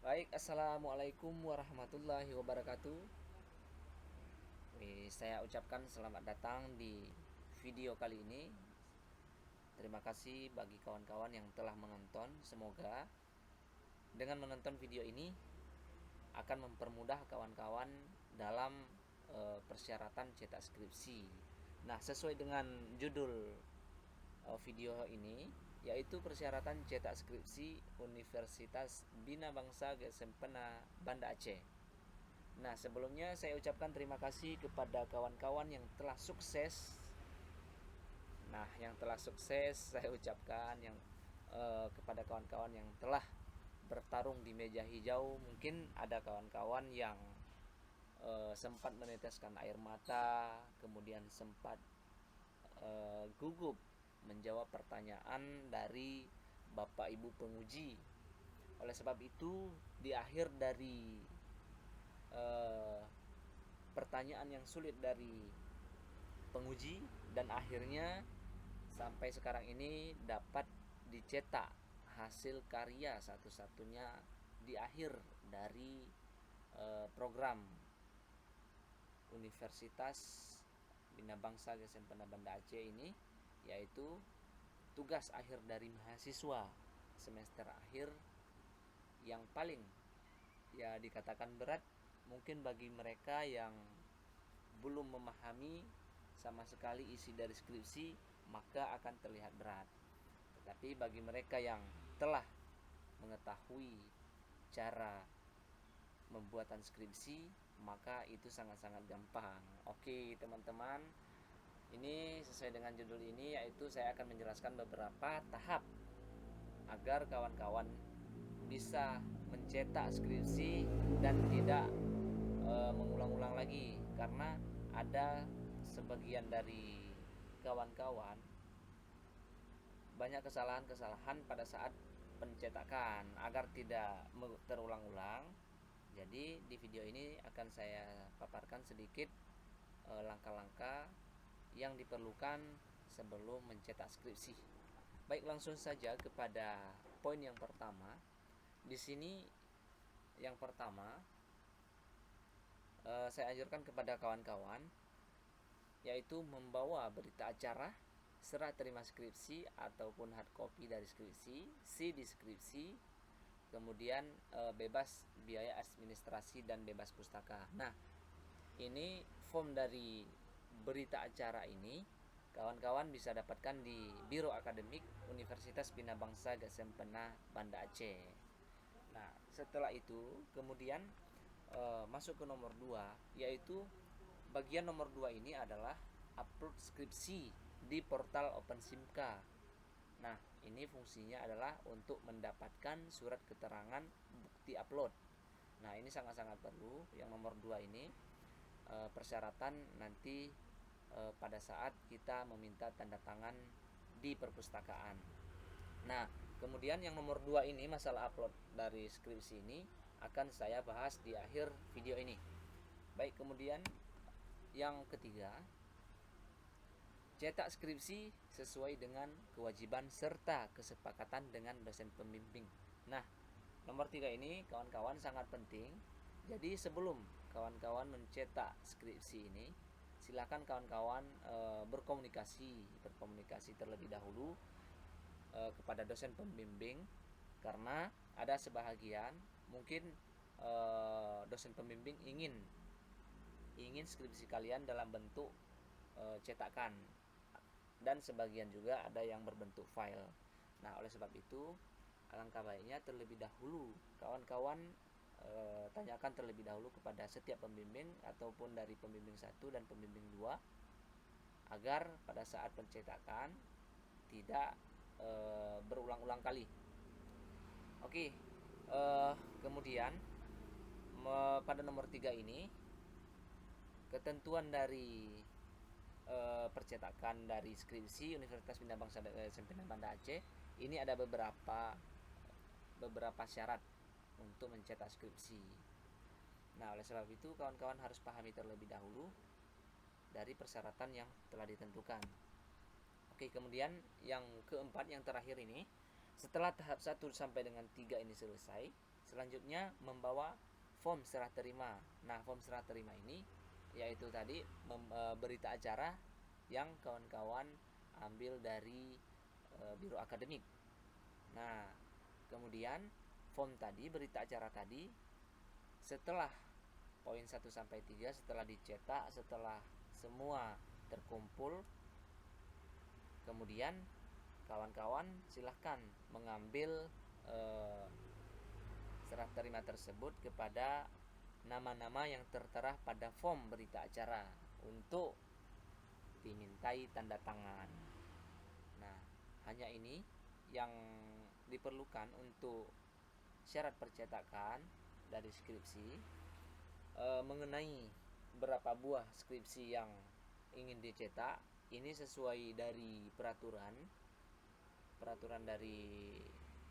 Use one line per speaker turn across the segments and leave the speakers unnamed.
Baik, assalamualaikum warahmatullahi wabarakatuh. Saya ucapkan selamat datang di video kali ini. Terima kasih bagi kawan-kawan yang telah menonton. Semoga dengan menonton video ini akan mempermudah kawan-kawan dalam persyaratan cetak skripsi. Nah, sesuai dengan judul video ini, yaitu persyaratan cetak skripsi Universitas Bina Bangsa Gesempena Banda Aceh. Nah, sebelumnya saya ucapkan terima kasih kepada kawan-kawan yang telah sukses. Nah, yang telah sukses saya ucapkan kepada kawan-kawan yang telah bertarung di meja hijau. Mungkin ada kawan-kawan yang sempat meneteskan air mata, kemudian sempat gugup menjawab pertanyaan dari Bapak Ibu penguji. Oleh sebab itu, di akhir dari eh, pertanyaan yang sulit dari penguji, dan akhirnya sampai sekarang ini dapat dicetak hasil karya satu-satunya di akhir dari program Universitas Bina Bangsa Gesempena Banda Aceh ini, yaitu tugas akhir dari mahasiswa semester akhir yang paling ya dikatakan berat mungkin bagi mereka yang belum memahami sama sekali isi dari skripsi, maka akan terlihat berat. Tetapi bagi mereka yang telah mengetahui cara pembuatan skripsi, maka itu sangat-sangat gampang. Oke, teman-teman, ini sesuai dengan judul ini, yaitu saya akan menjelaskan beberapa tahap agar kawan-kawan bisa mencetak skripsi dan tidak mengulang-ulang lagi, karena ada sebagian dari kawan-kawan banyak kesalahan-kesalahan pada saat pencetakan. Agar tidak terulang-ulang, jadi di video ini akan saya paparkan sedikit langkah-langkah yang diperlukan sebelum mencetak skripsi. Baik, langsung saja kepada poin yang pertama. Di sini yang pertama, saya anjurkan kepada kawan-kawan yaitu membawa berita acara, serah terima skripsi ataupun hard copy dari skripsi, CD skripsi, kemudian bebas biaya administrasi dan bebas pustaka. Nah, ini form dari berita acara ini kawan-kawan bisa dapatkan di Biro Akademik Universitas Bina Bangsa Gesempena Banda Aceh. Nah, setelah itu kemudian masuk ke nomor 2, yaitu bagian nomor 2 ini adalah upload skripsi di portal OpenSimka. Nah, ini fungsinya adalah untuk mendapatkan surat keterangan bukti upload. Nah, ini sangat-sangat perlu. Yang nomor 2 ini persyaratan nanti pada saat kita meminta tanda tangan di perpustakaan. Nah, kemudian yang nomor 2 ini, masalah upload dari skripsi ini, akan saya bahas di akhir video ini. Baik, kemudian yang ketiga, cetak skripsi sesuai dengan kewajiban serta kesepakatan dengan dosen pembimbing. Nah, nomor 3 ini kawan-kawan sangat penting. Jadi sebelum kawan-kawan mencetak skripsi ini, silakan kawan-kawan berkomunikasi terlebih dahulu kepada dosen pembimbing, karena ada sebahagian mungkin dosen pembimbing ingin skripsi kalian dalam bentuk cetakan, dan sebagian juga ada yang berbentuk file. Nah, oleh sebab itu alangkah baiknya terlebih dahulu kawan-kawan tanyakan terlebih dahulu kepada setiap pembimbing ataupun dari pembimbing 1 dan pembimbing 2, agar pada saat pencetakan tidak berulang-ulang kali. Oke, kemudian pada nomor 3 ini, ketentuan dari percetakan dari skripsi Universitas Bina Bangsa Sempena Banda Aceh ini ada beberapa syarat untuk mencetak skripsi. Nah, oleh sebab itu kawan-kawan harus pahami terlebih dahulu dari persyaratan yang telah ditentukan. Oke, kemudian yang keempat, yang terakhir ini, Setelah tahap 1 sampai dengan 3 ini selesai, selanjutnya membawa form serah terima. Nah, form serah terima ini yaitu tadi berita acara yang kawan-kawan ambil dari biro akademik. Nah, kemudian form tadi, berita acara tadi, setelah poin 1 sampai 3 setelah dicetak, setelah semua terkumpul, kemudian kawan-kawan silahkan mengambil serah terima tersebut kepada nama-nama yang tertera pada form berita acara untuk dimintai tanda tangan. Nah, hanya ini yang diperlukan untuk syarat percetakan dari skripsi. Mengenai berapa buah skripsi yang ingin dicetak, ini sesuai dari peraturan dari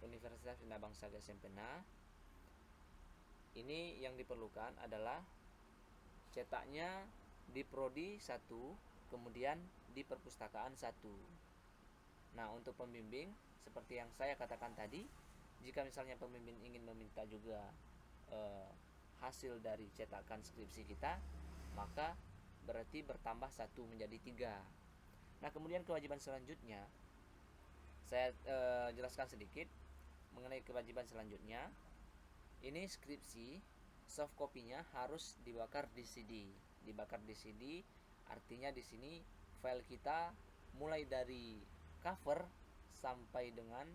Universitas Bina Bangsa Sempena. Ini yang diperlukan adalah cetaknya di prodi 1, kemudian di perpustakaan 1. Nah, untuk pembimbing seperti yang saya katakan tadi, jika misalnya pembimbing ingin meminta juga hasil dari cetakan skripsi kita, maka berarti bertambah 1 menjadi 3. Nah, kemudian kewajiban selanjutnya saya jelaskan sedikit mengenai kewajiban selanjutnya. Ini skripsi soft copy-nya harus dibakar di CD. Dibakar di CD artinya di sini file kita mulai dari cover sampai dengan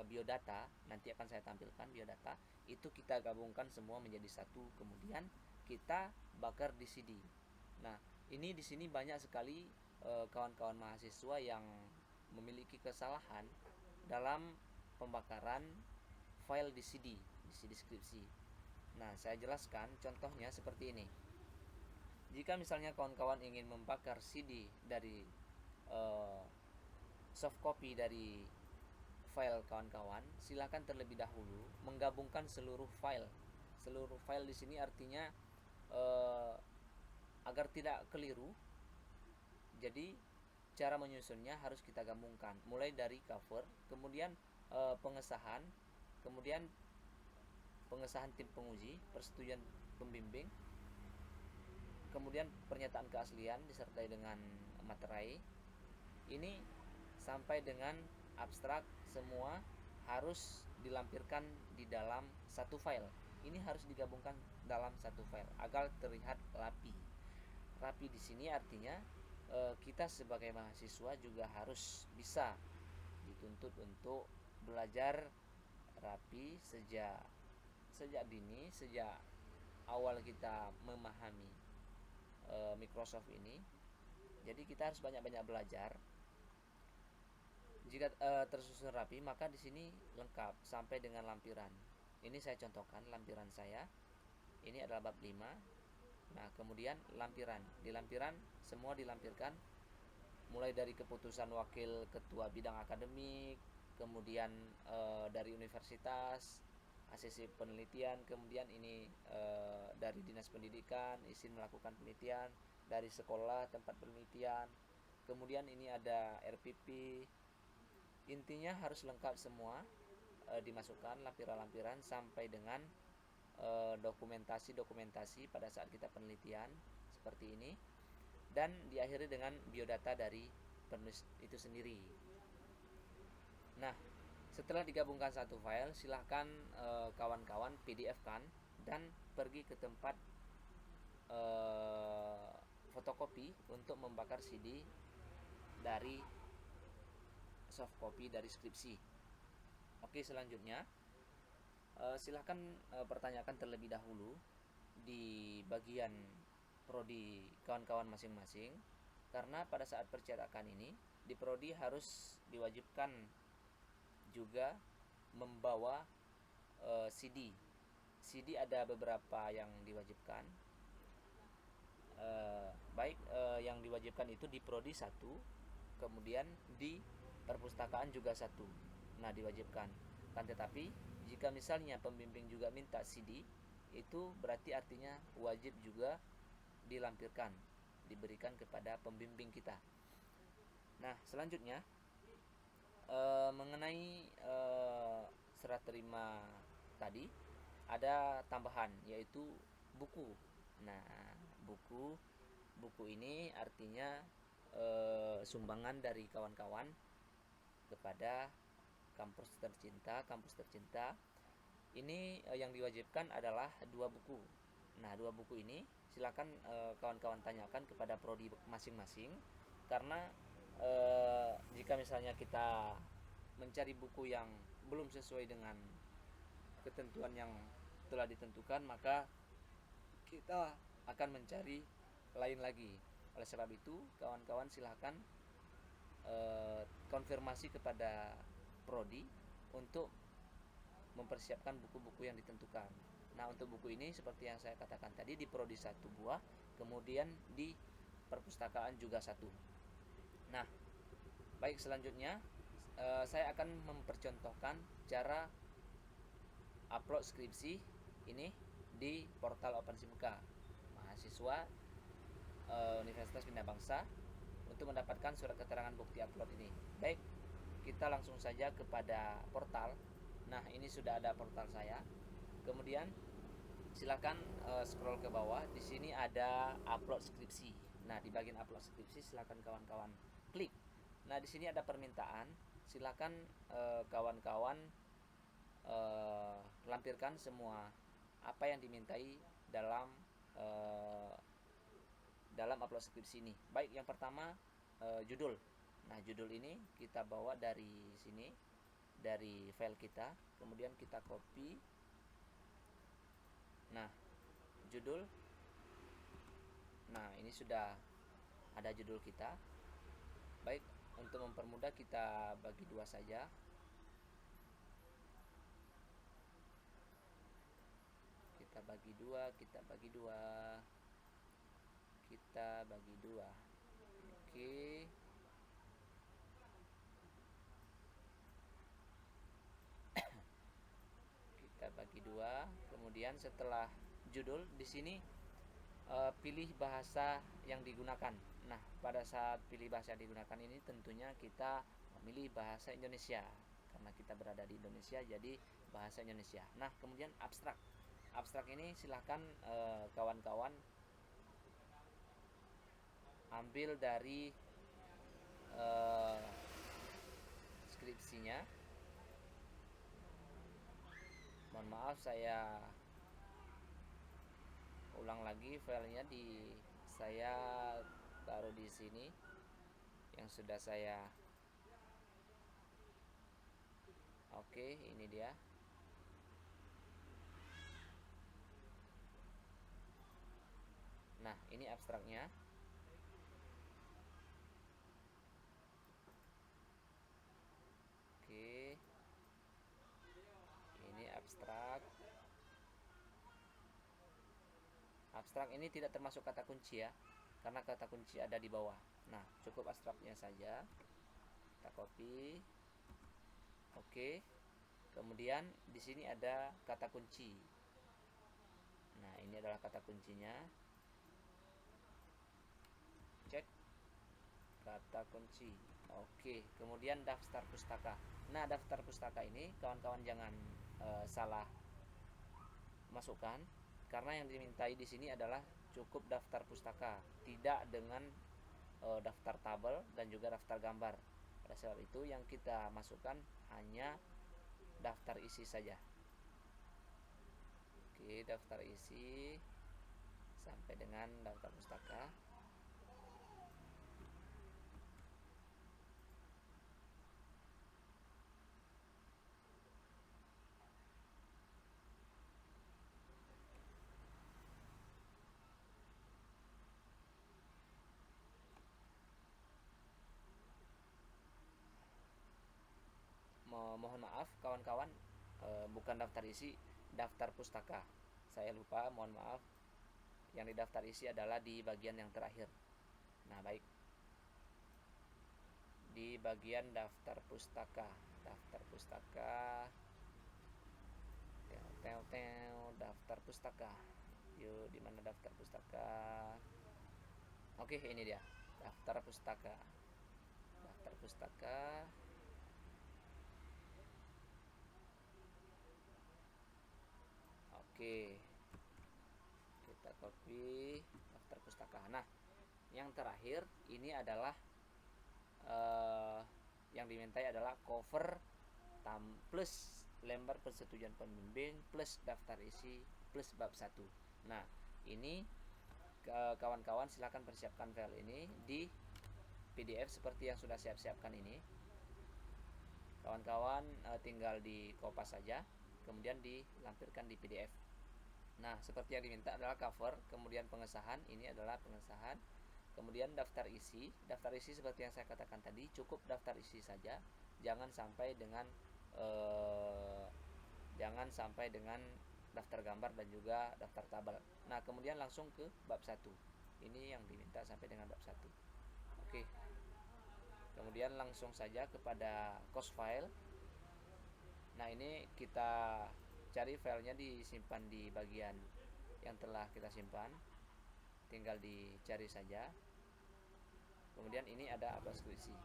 biodata, nanti akan saya tampilkan biodata, itu kita gabungkan semua menjadi satu, kemudian kita bakar di CD. Nah, ini di sini banyak sekali kawan-kawan mahasiswa yang memiliki kesalahan dalam pembakaran file di CD skripsi. Nah, saya jelaskan contohnya seperti ini. Jika misalnya kawan-kawan ingin membakar CD dari soft copy dari file kawan-kawan, silakan terlebih dahulu menggabungkan seluruh file. Seluruh file di sini artinya agar tidak keliru. Jadi cara menyusunnya harus kita gabungkan, mulai dari cover, kemudian pengesahan, kemudian pengesahan tim penguji, persetujuan pembimbing, kemudian pernyataan keaslian disertai dengan materai. Ini sampai dengan abstrak, semua harus dilampirkan di dalam satu file. Ini harus digabungkan dalam satu file agar terlihat rapi. Rapi di sini artinya kita sebagai mahasiswa juga harus bisa dituntut untuk belajar rapi sejak dini, sejak awal kita memahami Microsoft ini. Jadi kita harus banyak-banyak belajar. Jika tersusun rapi, maka di sini lengkap sampai dengan lampiran. Ini saya contohkan lampiran saya. Ini adalah bab 5. Nah, kemudian lampiran. Di lampiran semua dilampirkan mulai dari keputusan wakil ketua bidang akademik, kemudian dari universitas, ACC penelitian, kemudian ini dari dinas pendidikan, izin melakukan penelitian, dari sekolah tempat penelitian, kemudian ini ada RPP. Intinya harus lengkap semua, dimasukkan lampiran-lampiran sampai dengan dokumentasi pada saat kita penelitian seperti ini, dan diakhiri dengan biodata dari penulis itu sendiri. Nah, setelah digabungkan satu file, silahkan kawan-kawan PDF-kan dan pergi ke tempat fotokopi untuk membakar CD dari soft copy dari skripsi. Oke, selanjutnya silahkan pertanyakan terlebih dahulu di bagian prodi kawan-kawan masing-masing, karena pada saat percetakan ini di prodi harus diwajibkan juga membawa CD. CD ada beberapa yang diwajibkan. Yang diwajibkan itu di prodi 1, kemudian di perpustakaan juga 1. Nah, diwajibkan. Kan tetapi jika misalnya pembimbing juga minta CD, itu berarti artinya wajib juga dilampirkan, diberikan kepada pembimbing kita. Nah, selanjutnya mengenai serah terima tadi ada tambahan yaitu buku. Nah, buku ini artinya sumbangan dari kawan-kawan kepada kampus tercinta. Ini yang diwajibkan adalah 2 buku. Nah, 2 buku ini silakan kawan-kawan tanyakan kepada prodi masing-masing, karena jika misalnya kita mencari buku yang belum sesuai dengan ketentuan yang telah ditentukan, maka kita akan mencari lain lagi. Oleh sebab itu, kawan-kawan silahkan konfirmasi kepada prodi untuk mempersiapkan buku-buku yang ditentukan. Nah, untuk buku ini seperti yang saya katakan tadi, di prodi 1 buah, kemudian di perpustakaan juga 1. Nah, baik, selanjutnya saya akan mempercontohkan cara upload skripsi ini di portal OpenSimka mahasiswa Universitas Bina Bangsa untuk mendapatkan surat keterangan bukti upload ini. Baik, kita langsung saja kepada portal. Nah, ini sudah ada portal saya. Kemudian silakan scroll ke bawah. Di sini ada upload skripsi. Nah, di bagian upload skripsi silakan kawan-kawan klik. Nah, di sini ada permintaan. Silakan kawan-kawan lampirkan semua apa yang dimintai dalam upload skripsi ini. Baik, yang pertama judul. Nah, judul ini kita bawa dari sini, dari file kita, kemudian kita copy. Nah, judul. Nah, ini sudah ada judul kita. Baik, untuk mempermudah kita bagi 2 saja. Kita bagi dua. Oke. Kita bagi 2. Kemudian setelah judul, di sini pilih bahasa yang digunakan. Nah, pada saat pilih bahasa yang digunakan ini tentunya kita memilih bahasa Indonesia, karena kita berada di Indonesia, jadi bahasa Indonesia. Nah, kemudian abstrak. Abstrak ini silahkan kawan-kawan ambil dari skripsinya. Mohon maaf, saya ulang lagi, filenya saya taruh di sini yang sudah saya. Oke, ini dia. Nah, ini abstraknya. Oke, ini abstrak. Abstrak ini tidak termasuk kata kunci ya, karena kata kunci ada di bawah. Nah, cukup abstraknya saja. Kita copy. Oke. Kemudian di sini ada kata kunci. Nah, ini adalah kata kuncinya. Cek kata kunci. Oke. Kemudian daftar pustaka. Nah, daftar pustaka ini kawan-kawan jangan salah masukkan, karena yang dimintai di sini adalah cukup daftar pustaka, tidak dengan daftar tabel dan juga daftar gambar. Pada sebab itu yang kita masukkan hanya daftar isi saja. Oke, daftar isi sampai dengan daftar pustaka. Mohon maaf kawan-kawan, bukan daftar isi, daftar pustaka. Saya lupa, mohon maaf. Yang di daftar isi adalah di bagian yang terakhir. Nah, baik. Di bagian daftar pustaka. Daftar pustaka. Daftar pustaka. Yuk, di mana daftar pustaka? Oke, ini dia. Daftar pustaka. daftar pustaka. Oke, kita copy daftar pustaka. Nah, yang terakhir ini adalah yang dimintai adalah cover plus lembar persetujuan pembimbing plus daftar isi plus bab 1. Nah, ini kawan-kawan silahkan persiapkan file ini di PDF seperti yang sudah siapkan ini. Kawan-kawan tinggal di kopas saja, kemudian dilampirkan di PDF. Nah, seperti yang diminta adalah cover, kemudian pengesahan, ini adalah pengesahan, kemudian daftar isi. Daftar isi seperti yang saya katakan tadi, cukup daftar isi saja, jangan sampai dengan daftar gambar dan juga daftar tabel. Nah, kemudian langsung ke bab 1. Ini yang diminta sampai dengan bab 1. Oke. Kemudian langsung saja kepada cost file. Nah, ini kita cari filenya disimpan di bagian yang telah kita simpan. Tinggal dicari saja. Kemudian ini ada upload skripsi.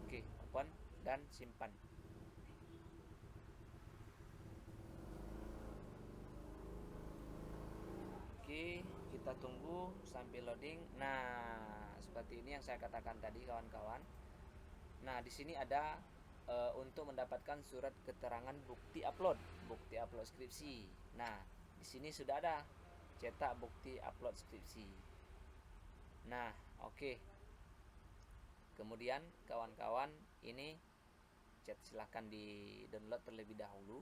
Oke, open dan simpan. Oke, kita tunggu sambil loading. Nah, seperti ini yang saya katakan tadi, kawan-kawan. Nah, di sini ada untuk mendapatkan surat keterangan bukti upload skripsi. Nah, di sini sudah ada cetak bukti upload skripsi. Nah, oke. Kemudian kawan-kawan ini silahkan di download terlebih dahulu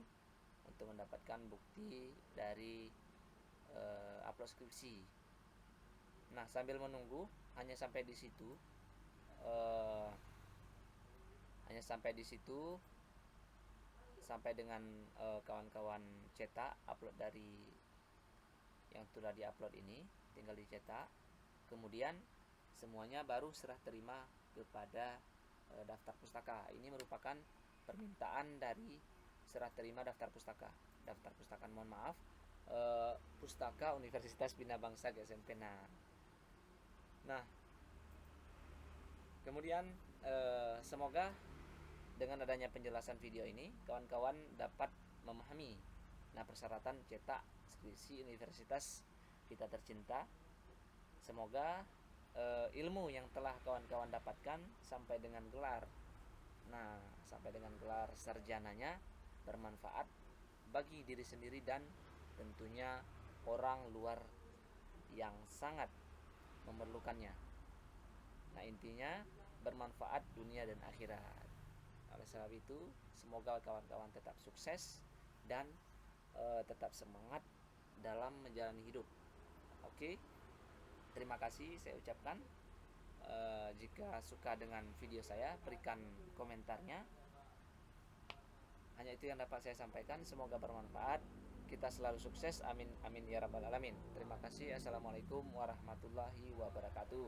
untuk mendapatkan bukti dari upload skripsi. Nah, sambil menunggu hanya sampai di situ. Sampai dengan kawan-kawan cetak upload dari yang sudah diupload ini, tinggal dicetak. Kemudian semuanya baru serah terima kepada daftar pustaka. Ini merupakan permintaan dari serah terima daftar pustaka. Pustaka Universitas Bina Bangsa GSMP. Nah, kemudian semoga dengan adanya penjelasan video ini, kawan-kawan dapat memahami persyaratan cetak skripsi universitas kita tercinta. Semoga ilmu yang telah kawan-kawan dapatkan sampai dengan gelar sarjananya bermanfaat bagi diri sendiri dan tentunya orang luar yang sangat memerlukannya. Nah, intinya bermanfaat dunia dan akhirat. Oleh sebab itu, semoga kawan-kawan tetap sukses dan tetap semangat dalam menjalani hidup. Oke, terima kasih saya ucapkan. Jika suka dengan video saya, berikan komentarnya. Hanya itu yang dapat saya sampaikan. Semoga bermanfaat. Kita selalu sukses. Amin amin ya rabbal alamin. Terima kasih. Assalamualaikum warahmatullahi wabarakatuh.